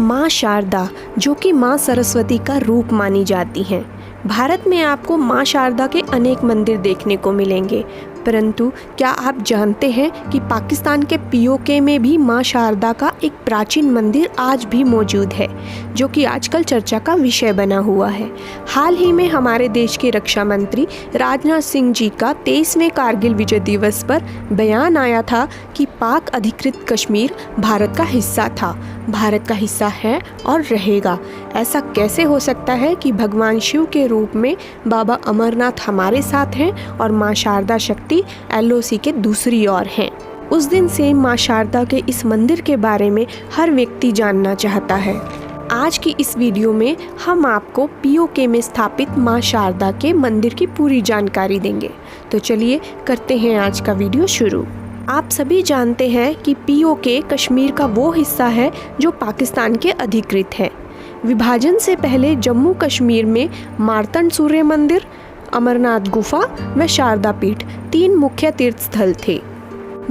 माँ शारदा, जो कि माँ सरस्वती का रूप मानी जाती हैं। भारत में आपको माँ शारदा के अनेक मंदिर देखने को मिलेंगे, परंतु क्या आप जानते हैं कि पाकिस्तान के पीओके में भी माँ शारदा का एक प्राचीन मंदिर आज भी मौजूद है, जो कि आजकल चर्चा का विषय बना हुआ है। हाल ही में हमारे देश के रक्षा मंत्री राजनाथ सिंह जी का 23वें कारगिल विजय दिवस पर बयान आया था कि पाक अधिकृत कश्मीर भारत का हिस्सा था, भारत का हिस्सा है और रहेगा। ऐसा कैसे हो सकता है कि भगवान शिव के रूप में बाबा अमरनाथ हमारे साथ हैं और माँ शारदा शक्ति LOC के दूसरी ओर हैं। उस दिन से माँ शारदा के इस मंदिर के बारे में हर व्यक्ति जानना चाहता है। आज की इस वीडियो में हम आपको पीओके में स्थापित माँ शारदा के मंदिर की पूरी जानकारी देंगे। तो चलिए करते हैं आज का वीडियो शुरू। आप सभी जानते हैं कि पीओके कश्मीर का वो हिस्सा है जो पाकिस्तान के अधिकृत है। विभाजन से पहले जम्मू कश्मीर में मार्तंड सूर्य मंदिर, अमरनाथ गुफा व शारदा पीठ 3 मुख्य तीर्थ स्थल थे।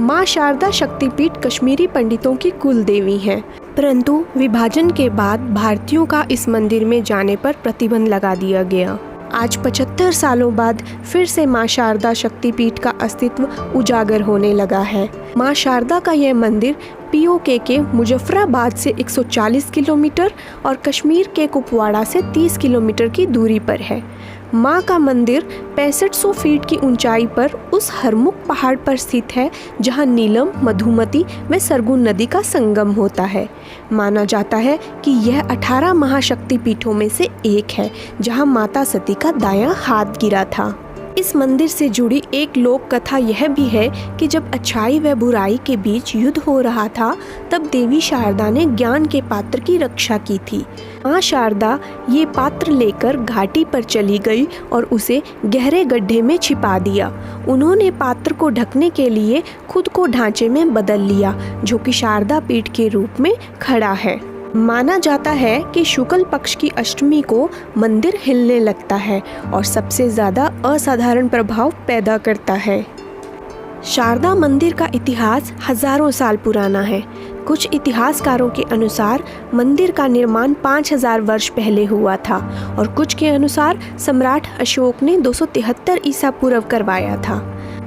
माँ शारदा शक्तिपीठ कश्मीरी पंडितों की कुल देवी हैं, परंतु विभाजन के बाद भारतीयों का इस मंदिर में जाने पर प्रतिबंध लगा दिया गया। आज 75 सालों बाद फिर से माँ शारदा शक्तिपीठ का अस्तित्व उजागर होने लगा है। माँ शारदा का यह मंदिर पीओके के मुजफ्फराबाद से 140 किलोमीटर और कश्मीर के कुपवाड़ा से 30 किलोमीटर की दूरी पर है। माँ का मंदिर 6500 फीट की ऊंचाई पर उस हरमुख पहाड़ पर स्थित है जहाँ नीलम, मधुमती व सरगुन नदी का संगम होता है। माना जाता है कि यह 18 महाशक्तिपीठों में से एक है जहाँ माता सती का दायां हाथ गिरा था। इस मंदिर से जुड़ी एक लोक कथा यह भी है कि जब अच्छाई व बुराई के बीच युद्ध हो रहा था, तब देवी शारदा ने ज्ञान के पात्र की रक्षा की थी। माँ शारदा ये पात्र लेकर घाटी पर चली गई और उसे गहरे गड्ढे में छिपा दिया। उन्होंने पात्र को ढकने के लिए खुद को ढांचे में बदल लिया, जो कि शारदा पीठ के रूप में खड़ा है। माना जाता है कि शुक्ल पक्ष की अष्टमी को मंदिर हिलने लगता है और सबसे ज़्यादा असाधारण प्रभाव पैदा करता है। शारदा मंदिर का इतिहास हजारों साल पुराना है। कुछ इतिहासकारों के अनुसार मंदिर का निर्माण 5000 वर्ष पहले हुआ था और कुछ के अनुसार सम्राट अशोक ने 273 ईसा पूर्व करवाया था।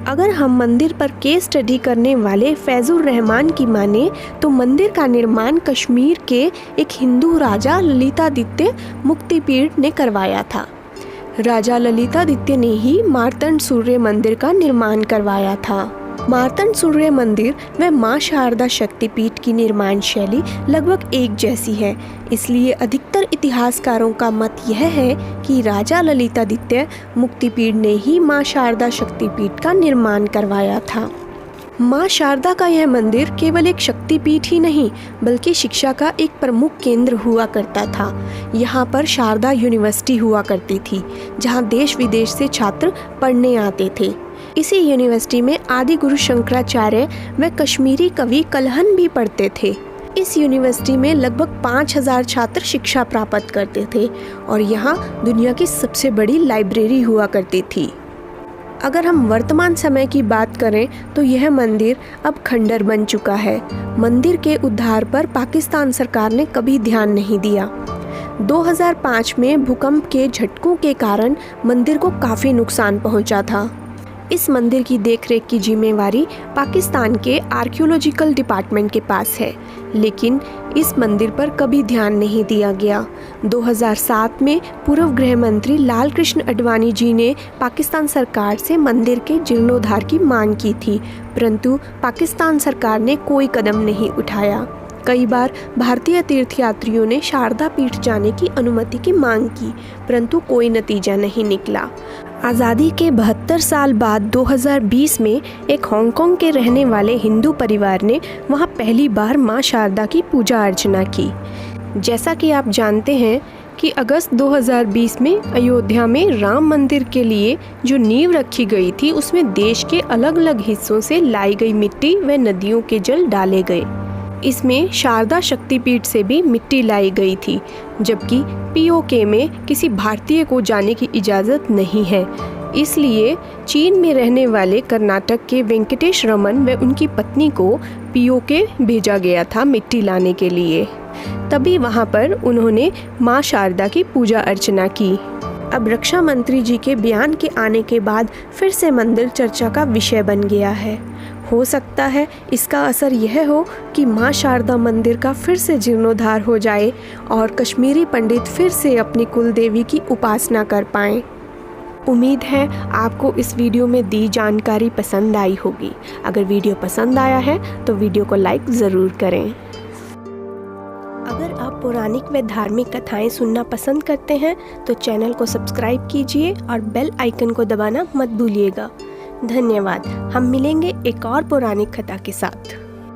अगर हम मंदिर पर केस स्टडी करने वाले फैजुर रहमान की माने तो मंदिर का निर्माण कश्मीर के एक हिंदू राजा ललितादित्य मुक्तिपीड़ ने करवाया था। राजा ललितादित्य ने ही मार्तंड सूर्य मंदिर का निर्माण करवाया था। मार्तंड सूर्य मंदिर व माँ शारदा शक्तिपीठ की निर्माण शैली लगभग एक जैसी है, इसलिए अधिकतर इतिहासकारों का मत यह है कि राजा ललितादित्य मुक्तिपीड़ ने ही माँ शारदा शक्तिपीठ का निर्माण करवाया था। माँ शारदा का यह मंदिर केवल एक शक्तिपीठ ही नहीं बल्कि शिक्षा का एक प्रमुख केंद्र हुआ करता था। यहाँ पर शारदा यूनिवर्सिटी हुआ करती थी, जहाँ देश विदेश से छात्र पढ़ने आते थे। इसी यूनिवर्सिटी में आदि गुरु शंकराचार्य व कश्मीरी कवि कलहन भी पढ़ते थे। इस यूनिवर्सिटी में लगभग 5000 छात्र शिक्षा प्राप्त करते थे और यहाँ दुनिया की सबसे बड़ी लाइब्रेरी हुआ करती थी। अगर हम वर्तमान समय की बात करें तो यह मंदिर अब खंडर बन चुका है। मंदिर के उद्धार पर पाकिस्तान सरकार ने कभी ध्यान नहीं दिया। 2005 में भूकंप के झटकों के कारण मंदिर को काफ़ी नुकसान पहुंचा था। इस मंदिर की देखरेख की जिम्मेवारी पाकिस्तान के आर्कियोलॉजिकल डिपार्टमेंट के पास है, लेकिन इस मंदिर पर कभी ध्यान नहीं दिया गया। 2007 में पूर्व गृह मंत्री लाल कृष्ण आडवाणी जी ने पाकिस्तान सरकार से मंदिर के जीर्णोद्धार की मांग की थी, परंतु पाकिस्तान सरकार ने कोई कदम नहीं उठाया। कई बार भारतीय तीर्थयात्रियों ने शारदा पीठ जाने की अनुमति की मांग की, परंतु कोई नतीजा नहीं निकला। आज़ादी के 72 साल बाद 2020 में एक हांगकांग के रहने वाले हिंदू परिवार ने वहां पहली बार मां शारदा की पूजा अर्चना की। जैसा कि आप जानते हैं कि अगस्त 2020 में अयोध्या में राम मंदिर के लिए जो नींव रखी गई थी, उसमें देश के अलग अलग हिस्सों से लाई गई मिट्टी व नदियों के जल डाले गए। इसमें शारदा शक्तिपीठ से भी मिट्टी लाई गई थी, जबकि पीओके में किसी भारतीय को जाने की इजाज़त नहीं है। इसलिए चीन में रहने वाले कर्नाटक के वेंकटेश रमन व उनकी पत्नी को पीओके भेजा गया था मिट्टी लाने के लिए। तभी वहाँ पर उन्होंने माँ शारदा की पूजा अर्चना की। अब रक्षा मंत्री जी के बयान के आने के बाद फिर से मंदिर चर्चा का विषय बन गया है। हो सकता है इसका असर यह हो कि माँ शारदा मंदिर का फिर से जीर्णोद्धार हो जाए और कश्मीरी पंडित फिर से अपनी कुल देवी की उपासना कर पाएं। उम्मीद है आपको इस वीडियो में दी जानकारी पसंद आई होगी। अगर वीडियो पसंद आया है तो वीडियो को लाइक ज़रूर करें। अगर आप पौराणिक व धार्मिक कथाएं सुनना पसंद करते हैं तो चैनल को सब्सक्राइब कीजिए और बेल आइकन को दबाना मत भूलिएगा। धन्यवाद। हम मिलेंगे एक और पौराणिक कथा के साथ।